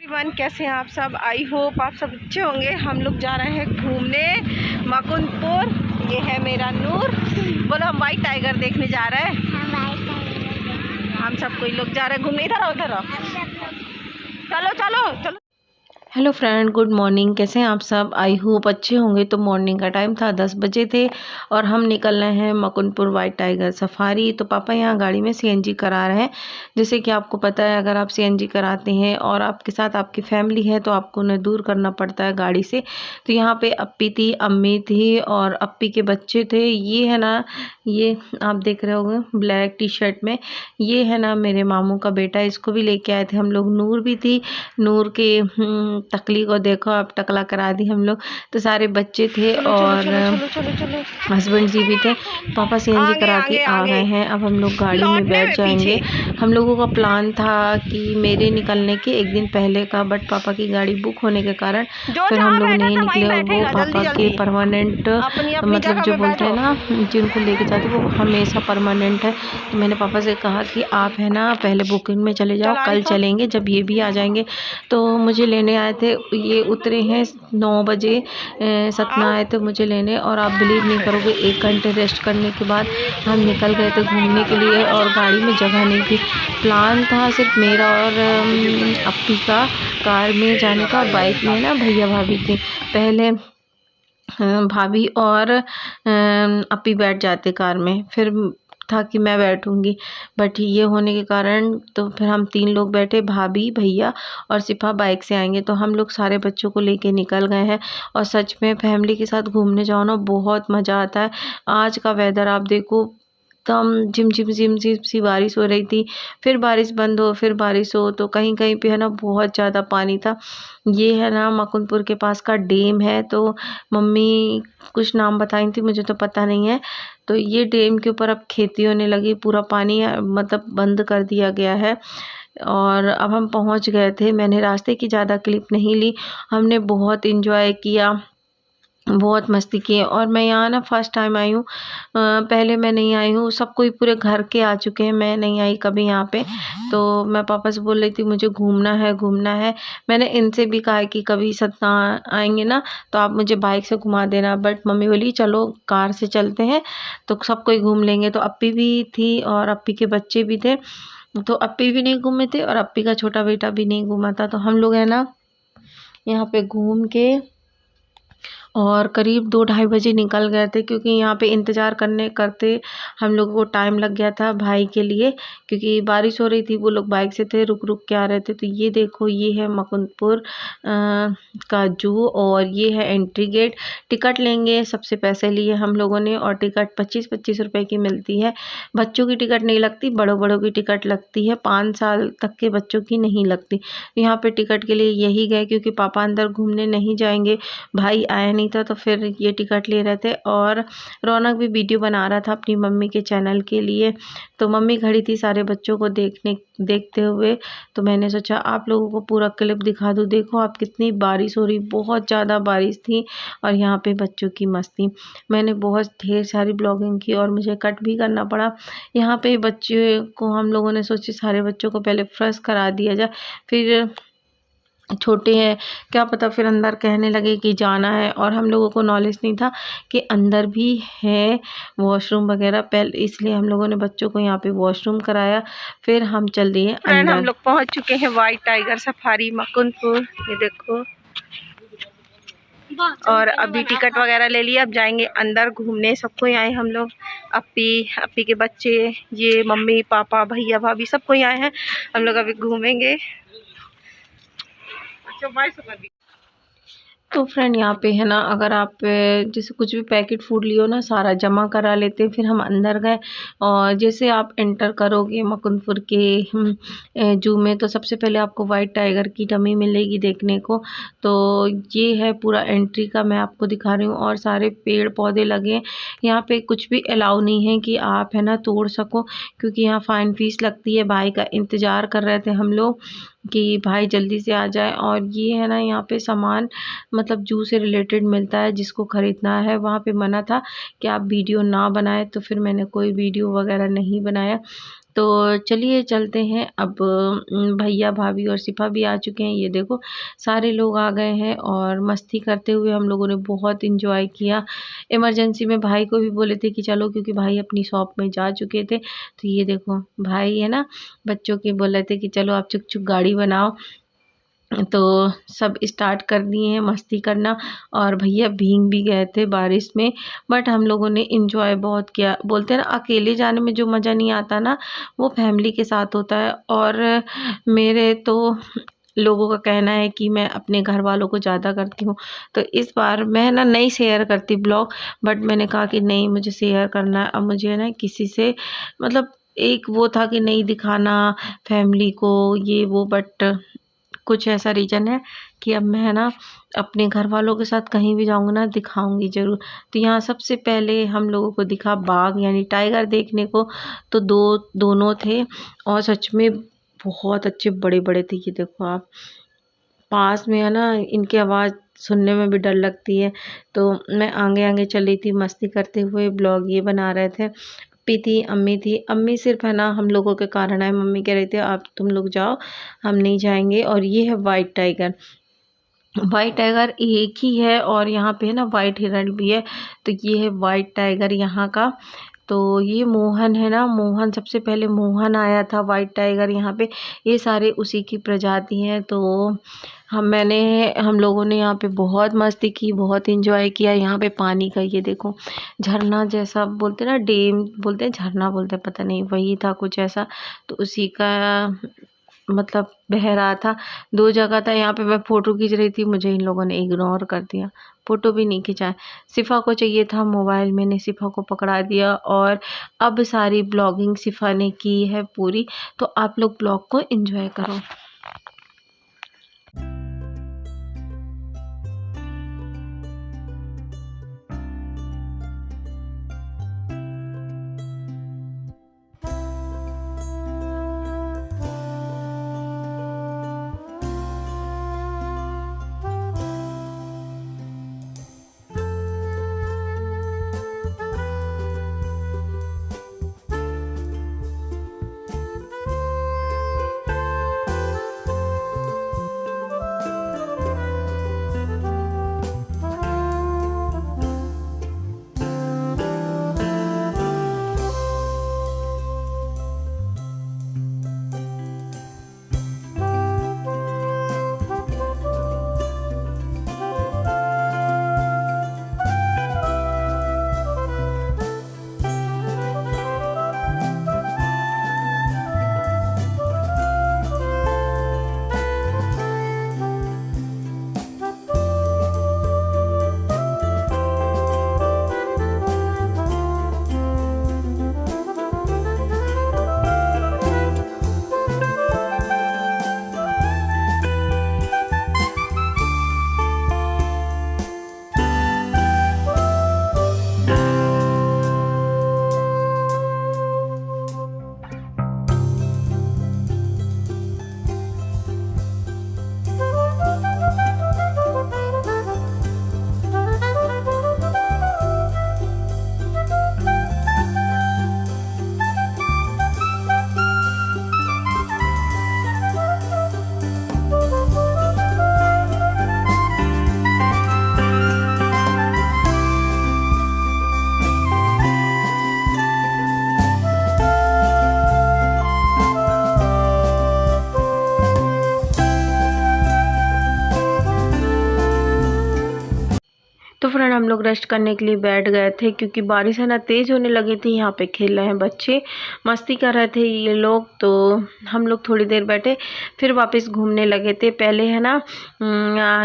Everyone, कैसे हैं आप सब। आई होप आप सब अच्छे होंगे। हम लोग जा रहे हैं घूमने मुकुंदपुर। ये है मेरा नूर। बोलो, हम वाइट टाइगर देखने जा रहे हैं। हम सब कोई लोग जा रहे हैं घूमने। इधर आओ, इधर आओ। चलो चलो चलो। Hello friend, good morning. कैसे हैं आप सब। आई होप अच्छे होंगे। तो मॉर्निंग का टाइम था, 10 बजे थे और हम निकल रहे हैं मुकुंदपुर वाइट टाइगर सफारी। तो पापा यहाँ गाड़ी में सीएनजी करा रहे हैं। जैसे कि आपको पता है, अगर आप सीएनजी कराते हैं और आपके साथ आपकी फैमिली है तो आपको उन्हें दूर करना पड़ता है गाड़ी से। तो यहाँ पे अप्पी थी, अम्मी थी और अप्पी के बच्चे थे। ये है ना, ये आप देख रहे होंगे ब्लैक टी शर्ट में, ये है ना मेरे मामू का बेटा। इसको भी लेके आए थे हम लोग। नूर भी थी। नूर के टकली को देखो आप, टकला करा दी हम लोग। तो सारे बच्चे थे और हस्बैंड जी भी थे। पापा सीएनजी करा के आ गए हैं। अब हम लोग गाड़ी में बैठ जाएंगे। हम लोगों का प्लान था कि मेरे निकलने के एक दिन पहले का, बट पापा की गाड़ी बुक होने के कारण फिर हम लोग नहीं निकले। वो पापा के परमानेंट, मतलब जो बोलते हैं ना, जिनको लेके जाते वो हमेशा परमानेंट है। तो मैंने पापा से कहा कि आप है ना पहले बुकिंग में चले जाओ, कल चलेंगे जब ये भी आ जाएंगे। तो मुझे लेने आए थे। ये उतरे हैं 9 बजे, सतना आए थे मुझे लेने। और आप बिलीव नहीं करोगे, 1 घंटे रेस्ट करने के बाद हम निकल गए थे घूमने के लिए। और गाड़ी में जगह नहीं थी। प्लान था सिर्फ मेरा और अप्पी का कार में जाने का। बाइक में ना भैया भाभी थे। पहले भाभी और अप्पी बैठ जाते कार में, फिर था कि मैं बैठूंगी, बट ये होने के कारण तो फिर हम 3 लोग बैठे, भाभी, भैया और सिपा बाइक से आएंगे। तो हम लोग सारे बच्चों को लेके निकल गए हैं। और सच में फैमिली के साथ घूमने जाओ ना, बहुत मज़ा आता है। आज का वेदर आप देखो, एकदम झिम झिम झिम झिम सी बारिश हो रही थी। फिर बारिश बंद हो, फिर बारिश हो। तो कहीं कहीं पे है ना बहुत ज़्यादा पानी था। ये है ना मुकुंदपुर के पास का डैम है। तो मम्मी कुछ नाम बताई थी, मुझे तो पता नहीं है। तो ये डैम के ऊपर अब खेती होने लगी। पूरा पानी मतलब बंद कर दिया गया है। और अब हम पहुंच गए थे। मैंने रास्ते की ज़्यादा क्लिप नहीं ली। हमने बहुत इंजॉय किया, बहुत मस्ती की। और मैं यहाँ ना फर्स्ट टाइम आई हूँ। पहले मैं नहीं आई हूँ। सब कोई पूरे घर के आ चुके हैं, मैं नहीं आई कभी यहाँ पे। तो मैं पापा से बोल रही थी मुझे घूमना है, घूमना है। मैंने इनसे भी कहा कि कभी सतना आएंगे ना तो आप मुझे बाइक से घुमा देना, बट मम्मी बोली चलो कार से चलते हैं तो सब कोई घूम लेंगे। तो अप्पी भी थी और अप्पी के बच्चे भी थे। तो अप्पी भी नहीं घूमे थे और अप्पी का छोटा बेटा भी नहीं घूमा था। तो हम लोग है ना यहाँ पे घूम के और करीब 2-2:30 बजे निकल गए थे, क्योंकि यहाँ पे इंतज़ार करने करते हम लोगों को टाइम लग गया था भाई के लिए, क्योंकि बारिश हो रही थी। वो लोग बाइक से थे, रुक रुक के आ रहे थे। तो ये देखो, ये है मुकुंदपुर का जू और ये है एंट्री गेट। टिकट लेंगे, सबसे पैसे लिए हम लोगों ने। और टिकट 25-25 रुपए की मिलती है। बच्चों की टिकट नहीं लगती, बड़ों बड़ों की टिकट लगती है। 5 साल तक के बच्चों की नहीं लगती। यहाँ पे टिकट के लिए यही गए, क्योंकि पापा अंदर घूमने नहीं जाएंगे, भाई आया नहीं था। तो फिर ये टिकट ले रहे थे। और रौनक भी वीडियो बना रहा था अपनी मम्मी के चैनल के लिए। तो मम्मी खड़ी थी सारे बच्चों को देखते हुए। तो मैंने सोचा आप लोगों को पूरा क्लिप दिखा दूँ। देखो आप, कितनी बारिश हो रही, बहुत ज़्यादा बारिश थी। और यहाँ पे बच्चों की मस्ती। मैंने बहुत ढेर सारी ब्लॉगिंग की और मुझे कट भी करना पड़ा। यहाँ पे बच्चे को हम लोगों ने सोचे सारे बच्चों को पहले फ्रेश करा दिया जाए, फिर छोटे हैं क्या पता फिर अंदर कहने लगे कि जाना है। और हम लोगों को नॉलेज नहीं था कि अंदर भी है वॉशरूम वगैरह, पहले इसलिए हम लोगों ने बच्चों को यहाँ पे वॉशरूम कराया। फिर हम चल दिए अंदर। हम लोग पहुँच चुके हैं वाइट टाइगर सफारी मुकुंदपुर। ये देखो, और अभी टिकट वगैरह ले लिया। अब जाएंगे अंदर घूमने। सबको आए हम लोग, अप्पी के बच्चे, ये मम्मी पापा भैया भाभी सबको आए हैं। हम लोग अभी घूमेंगे। तो फ्रेंड यहाँ पे है ना, अगर आप जैसे कुछ भी पैकेट फूड लियो ना, सारा जमा करा लेते हैं। फिर हम अंदर गए और जैसे आप एंटर करोगे मुकुंदपुर के जू में, तो सबसे पहले आपको वाइट टाइगर की डमी मिलेगी देखने को। तो ये है पूरा एंट्री का, मैं आपको दिखा रही हूँ। और सारे पेड़ पौधे लगे हैं। यहाँ पे कुछ भी अलाउ नहीं है कि आप है ना तोड़ सको, क्योंकि यहाँ फ़ाइन फीस लगती है। भाई का इंतज़ार कर रहे थे हम लोग कि भाई जल्दी से आ जाए। और ये है ना, यहाँ पे सामान मतलब जू से रिलेटेड मिलता है, जिसको ख़रीदना है। वहाँ पे मना था कि आप वीडियो ना बनाएं, तो फिर मैंने कोई वीडियो वगैरह नहीं बनाया। तो चलिए चलते हैं। अब भैया भाभी और सिफा भी आ चुके हैं। ये देखो सारे लोग आ गए हैं और मस्ती करते हुए हम लोगों ने बहुत इंजॉय किया। इमरजेंसी में भाई को भी बोले थे कि चलो, क्योंकि भाई अपनी शॉप में जा चुके थे। तो ये देखो भाई है ना, बच्चों के बोले थे कि चलो आप चुक चुक गाड़ी बनाओ, तो सब स्टार्ट कर दिए हैं मस्ती करना। और भैया भीग भी गए थे बारिश में, बट हम लोगों ने इंजॉय बहुत किया। बोलते हैं ना, अकेले जाने में जो मज़ा नहीं आता ना, वो फैमिली के साथ होता है। और मेरे तो लोगों का कहना है कि मैं अपने घर वालों को ज़्यादा करती हूँ, तो इस बार मैं ना नहीं शेयर करती ब्लॉग, बट मैंने कहा कि नहीं, मुझे शेयर करना है। अब मुझे ना किसी से मतलब एक वो था कि नहीं दिखाना फैमिली को ये वो, बट कुछ ऐसा रीज़न है कि अब मैं है ना अपने घर वालों के साथ कहीं भी जाऊँगी ना, दिखाऊंगी ज़रूर। तो यहाँ सबसे पहले हम लोगों को दिखा बाघ यानी टाइगर देखने को। तो दोनों थे और सच में बहुत अच्छे बड़े बड़े थे। ये देखो आप, पास में है ना, इनकी आवाज़ सुनने में भी डर लगती है। तो मैं आगे आगे चली थी मस्ती करते हुए, ब्लॉग ये बना रहे थे। पी थी, अम्मी थी। अम्मी सिर्फ है ना हम लोगों के कारण है, मम्मी कह रही थी आप तुम लोग जाओ, हम नहीं जाएंगे। और ये है वाइट टाइगर। वाइट टाइगर एक ही है और यहाँ पे है ना वाइट हिरण भी है। तो ये है वाइट टाइगर यहाँ का। तो ये मोहन है ना, मोहन सबसे पहले मोहन आया था वाइट टाइगर यहाँ पे। ये सारे उसी की प्रजाति हैं। तो हम लोगों ने यहाँ पे बहुत मस्ती की, बहुत इंजॉय किया। यहाँ पे पानी का ये देखो झरना जैसा, बोलते ना डैम बोलते हैं, झरना बोलते हैं, पता नहीं, वही था कुछ ऐसा। तो उसी का मतलब बह रहा था। 2 जगह था। यहाँ पे मैं फ़ोटो खींच रही थी, मुझे इन लोगों ने इग्नोर कर दिया, फ़ोटो भी नहीं खिंचाए। सिफ़ा को चाहिए था मोबाइल, मैंने सिफ़ा को पकड़ा दिया। और अब सारी ब्लॉगिंग सिफ़ा ने की है पूरी। तो आप लोग ब्लॉग को एंजॉय करो। तो फ्रेंड हम लोग रेस्ट करने के लिए बैठ गए थे, क्योंकि बारिश है ना तेज़ होने लगी थी। यहाँ पे खेल रहे हैं बच्चे, मस्ती कर रहे थे ये लोग। तो हम लोग थोड़ी देर बैठे, फिर वापस घूमने लगे थे। पहले है ना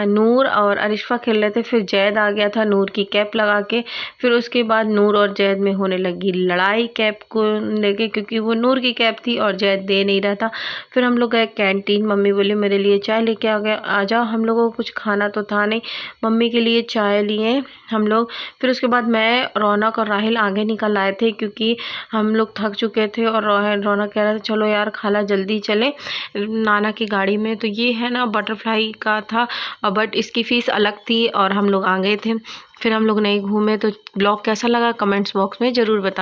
नूर और अरिशफा खेल रहे थे, फिर जैद आ गया था नूर की कैप लगा के। फिर उसके बाद नूर और जैद में होने लगी लड़ाई कैप को लेके, क्योंकि वो नूर की कैप थी और जैद दे नहीं रहा था। फिर हम लोग गए कैंटीन, मम्मी बोली मेरे लिए चाय लेके आ जाओ। हम लोगों को कुछ खाना तो था नहीं, मम्मी के लिए चाय लिए हम लोग। फिर उसके बाद मैं, रौनक और राहिल आगे निकल आए थे, क्योंकि हम लोग थक चुके थे। और रौनक कह रहा था चलो यार खाला जल्दी चले नाना की गाड़ी में। तो ये है ना बटरफ्लाई का था, बट इसकी फ़ीस अलग थी और हम लोग आ गए थे। फिर हम लोग नहीं घूमे। तो ब्लॉग कैसा लगा कमेंट्स बॉक्स में ज़रूर बताना।